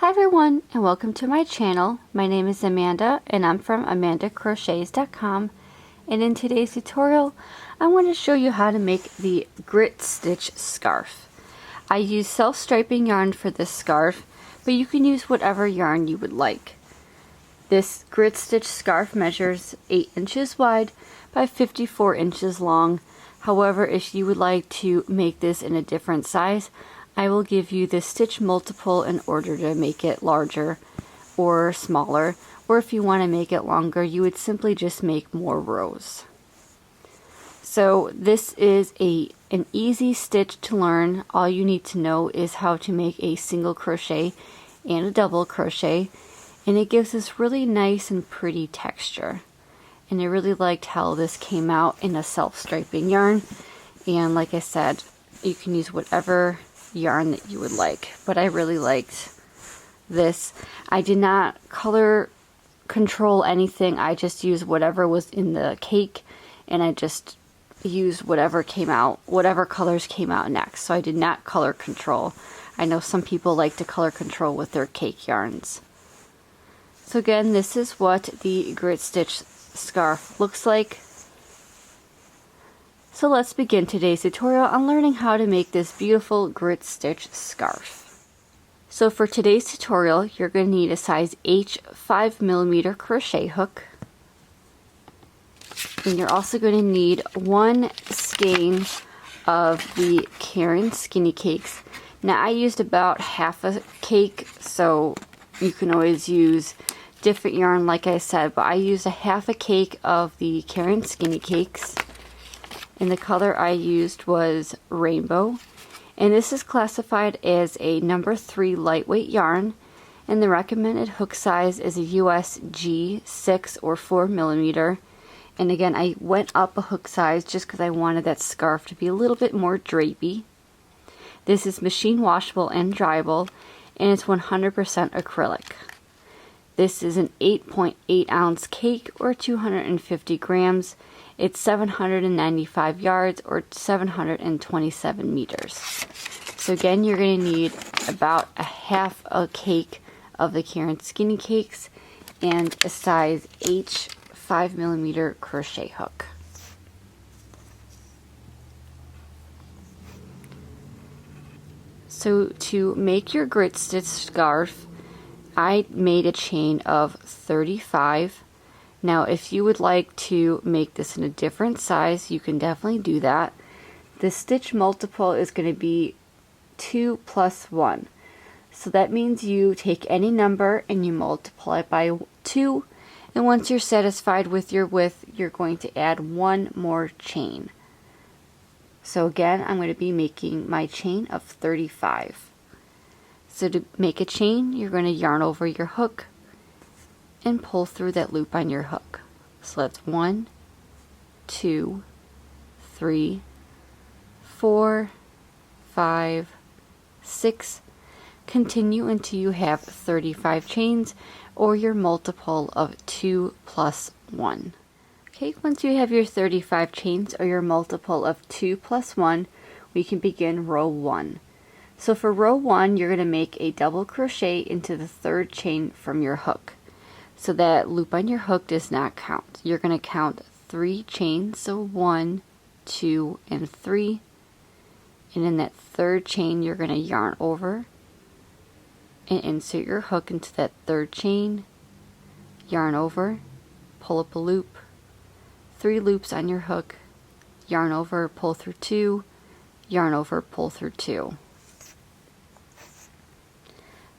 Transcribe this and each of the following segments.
Hi everyone, and welcome to my channel. My name is Amanda and I'm from amandacrochets.com, and in today's tutorial I want to show you how to make the grit stitch scarf. I use self-striping yarn for this scarf, but you can use whatever yarn you would like. This grit stitch scarf measures 8 inches wide by 54 inches long. However, if you would like to make this in a different size, I will give you the stitch multiple in order to make it larger or smaller, or if you want to make it longer, you would simply just make more rows. So this is an easy stitch to learn. All you need to know is how to make a single crochet and a double crochet, and it gives this really nice and pretty texture. And I really liked how this came out in a self-striping yarn, and like I said, you can use whatever yarn that you would like, but I really liked this. I did not color control anything. I just used whatever was in the cake, and I just used whatever came out, whatever colors came out next. So I did not color control. I know some people like to color control with their cake yarns. So again, this is what the grit stitch scarf looks like. So let's begin today's tutorial on learning how to make this beautiful grit stitch scarf. So for today's tutorial, you're going to need a size H 5mm crochet hook. And you're also going to need one skein of the Caron Skinny Cakes. Now I used about half a cake, so you can always use different yarn like I said, but I used a half a cake of the Caron Skinny Cakes. And the color I used was rainbow, and this is classified as a number 3 lightweight yarn, and the recommended hook size is a US G 6 or 4mm. And again, I went up a hook size just because I wanted that scarf to be a little bit more drapey. This is machine washable and dryable, and it's 100% acrylic. This is an 8.8 ounce cake or 250 grams. It's 795 yards or 727 meters. So again, you're going to need about a half a cake of the Caron Skinny Cakes and a size H 5mm crochet hook. So to make your grit stitch scarf, I made a chain of 35. Now if you would like to make this in a different size, you can definitely do that. The stitch multiple is going to be 2 plus 1. So that means you take any number and you multiply it by 2, and once you're satisfied with your width, you're going to add one more chain. So again, I'm going to be making my chain of 35. So to make a chain, you're going to yarn over your hook and pull through that loop on your hook. So that's 1, 2, 3, 4, 5, 6. Continue until you have 35 chains, or your multiple of 2 plus 1. Okay, once you have your 35 chains or your multiple of 2 plus 1, we can begin row 1. So for row 1, you're going to make a double crochet into the 3rd chain from your hook. So that loop on your hook does not count. You're going to count 3 chains, so 1, 2, and 3. And in that 3rd chain, you're going to yarn over and insert your hook into that 3rd chain, yarn over, pull up a loop, 3 loops on your hook, yarn over, pull through 2, yarn over, pull through 2.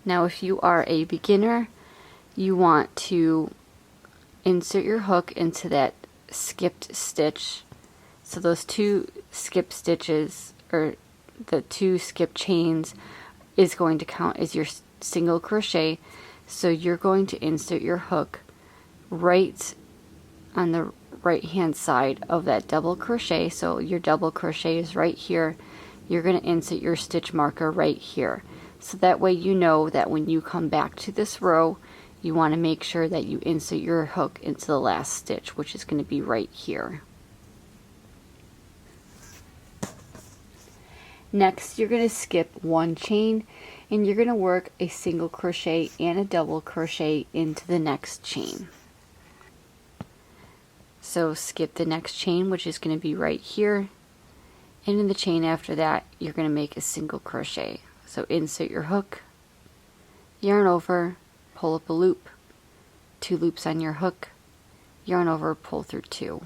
Now if you are a beginner, you want to insert your hook into that skipped stitch. So those 2 skip stitches, or the 2 skip chains, is going to count as your single crochet. So you're going to insert your hook right on the right hand side of that double crochet. So your double crochet is right here. You're going to insert your stitch marker right here. So that way you know that when you come back to this row, you want to make sure that you insert your hook into the last stitch, which is going to be right here. Next, you're going to skip one chain and you're going to work a single crochet and a double crochet into the next chain. So skip the next chain, which is going to be right here, and in the chain after that you're going to make a single crochet. So insert your hook, yarn over, pull up a loop, 2 loops on your hook, yarn over, pull through 2.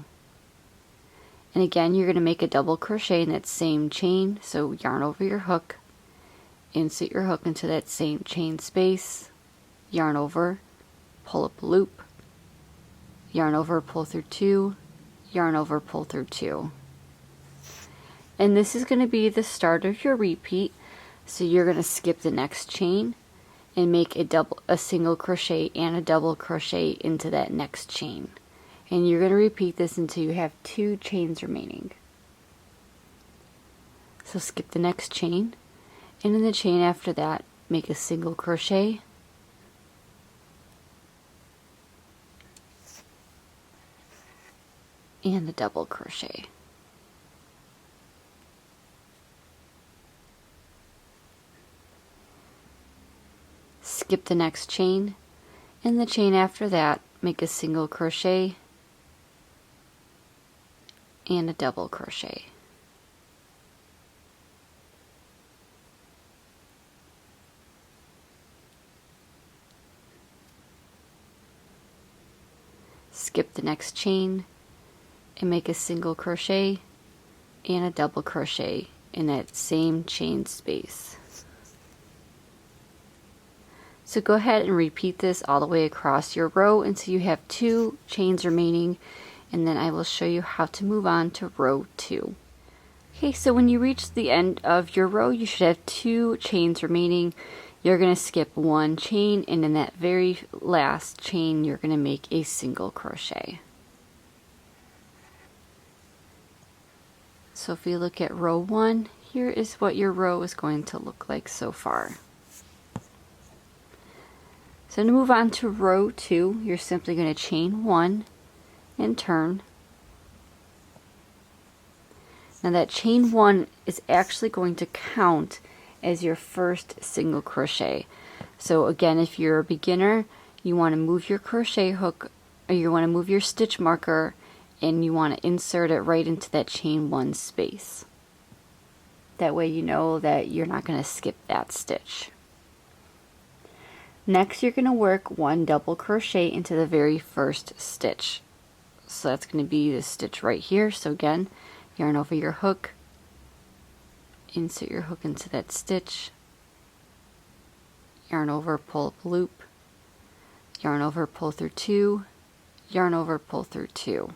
And again, you're going to make a double crochet in that same chain, so yarn over your hook, insert your hook into that same chain space, yarn over, pull up a loop, yarn over, pull through 2, yarn over, pull through 2. And this is going to be the start of your repeat, so you're going to skip the next chain and make a single crochet and a double crochet into that next chain. And you're going to repeat this until you have 2 chains remaining. So skip the next chain, and in the chain after that make a single crochet, and a double crochet. Skip the next chain, and the chain after that make a single crochet and a double crochet. Skip the next chain and make a single crochet and a double crochet in that same chain space. So go ahead and repeat this all the way across your row until you have 2 chains remaining, and then I will show you how to move on to row 2. Okay, so when you reach the end of your row, you should have 2 chains remaining. You're going to skip 1 chain, and in that very last chain you're going to make a single crochet. So if you look at row 1, here is what your row is going to look like so far. So to move on to row 2, you're simply going to chain 1 and turn. Now that chain 1 is actually going to count as your first single crochet. So again, if you're a beginner, you want to move your crochet hook, or you want to move your stitch marker, and you want to insert it right into that chain 1 space. That way you know that you're not going to skip that stitch. Next, you're going to work 1 double crochet into the very first stitch. So that's going to be this stitch right here. So again, yarn over your hook, insert your hook into that stitch, yarn over, pull up a loop, yarn over, pull through 2, yarn over, pull through 2.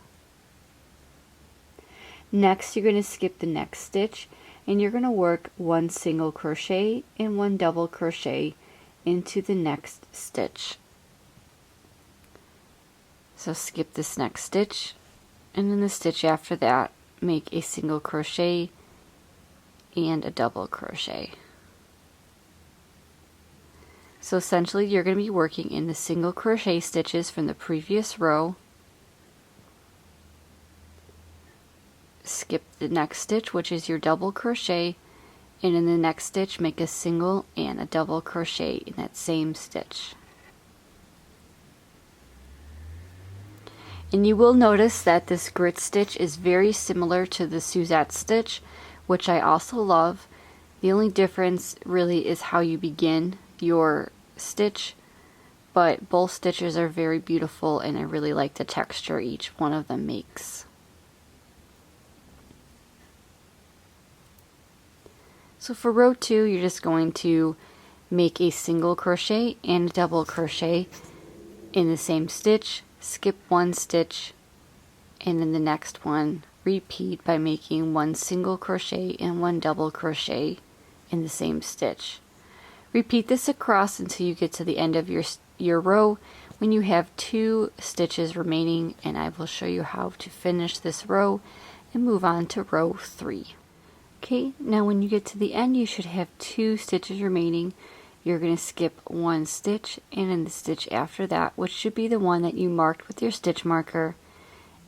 Next, you're going to skip the next stitch, and you're going to work 1 single crochet and 1 double crochet into the next stitch. So skip this next stitch, and in the stitch after that make a single crochet and a double crochet. So essentially you're going to be working in the single crochet stitches from the previous row. Skip the next stitch, which is your double crochet, and in the next stitch make a single and a double crochet in that same stitch. And you will notice that this grit stitch is very similar to the Suzette stitch, which I also love. The only difference really is how you begin your stitch, but both stitches are very beautiful, and I really like the texture each one of them makes. So for row 2, you're just going to make a single crochet and a double crochet in the same stitch, skip 1 stitch, and in the next one repeat by making 1 single crochet and 1 double crochet in the same stitch. Repeat this across until you get to the end of your row when you have 2 stitches remaining, and I will show you how to finish this row and move on to row 3. Okay, now when you get to the end, you should have 2 stitches remaining. You're going to skip 1 stitch, and in the stitch after that, which should be the one that you marked with your stitch marker,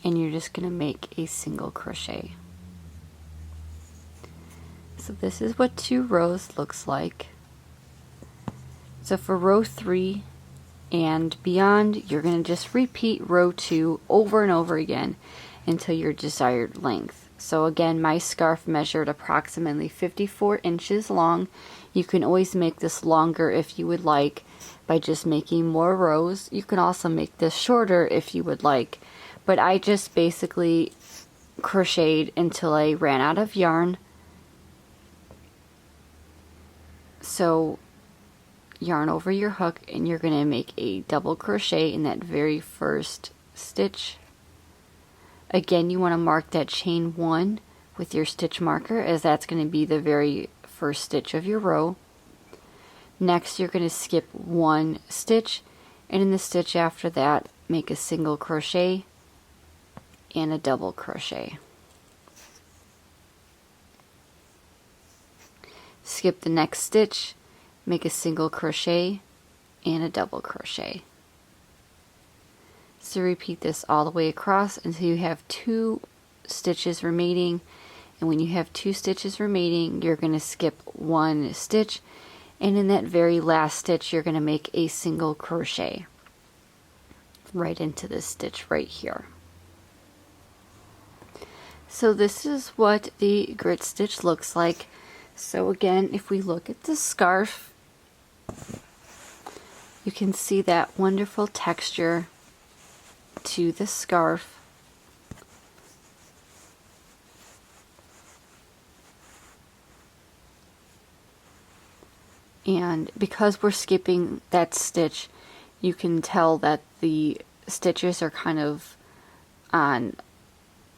and you're just going to make a single crochet. So this is what 2 rows looks like. So for row 3 and beyond, you're going to just repeat row 2 over and over again until your desired length. So again, my scarf measured approximately 54 inches long. You can always make this longer if you would like by just making more rows. You can also make this shorter if you would like, but I just basically crocheted until I ran out of yarn. So yarn over your hook, and you're going to make a double crochet in that very first stitch. Again, you want to mark that chain 1 with your stitch marker, as that's going to be the very first stitch of your row. Next, you're going to skip 1 stitch, and in the stitch after that, make a single crochet and a double crochet. Skip the next stitch, make a single crochet and a double crochet. So repeat this all the way across until you have 2 stitches remaining, and when you have 2 stitches remaining, you're going to skip 1 stitch, and in that very last stitch you're going to make a single crochet right into this stitch right here. So this is what the grit stitch looks like. So again, if we look at the scarf, you can see that wonderful texture to the scarf. And because we're skipping that stitch, you can tell that the stitches are kind of on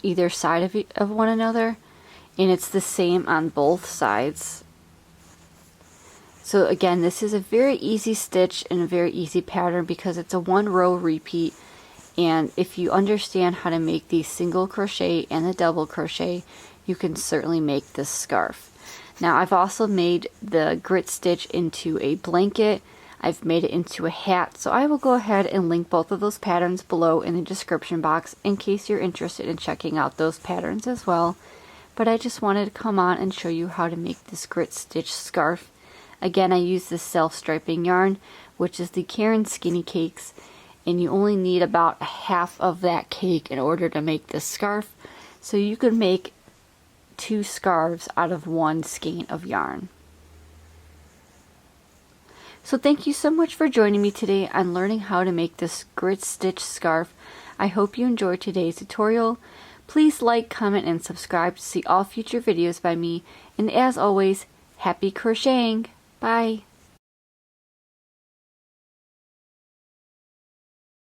either side of one another, and it's the same on both sides. So again, this is a very easy stitch and a very easy pattern because it's a 1 row repeat, and if you understand how to make the single crochet and the double crochet, you can certainly make this scarf. Now I've also made the grit stitch into a blanket. I've made it into a hat, so I will go ahead and link both of those patterns below in the description box in case you're interested in checking out those patterns as well. But I just wanted to come on and show you how to make this grit stitch scarf. Again, I use this self-striping yarn, which is the Caron Skinny Cakes, and you only need about half of that cake in order to make this scarf. So you can make 2 scarves out of 1 skein of yarn. So thank you so much for joining me today on learning how to make this grit stitch scarf. I hope you enjoyed today's tutorial. Please like, comment, and subscribe to see all future videos by me. And as always, happy crocheting! Bye!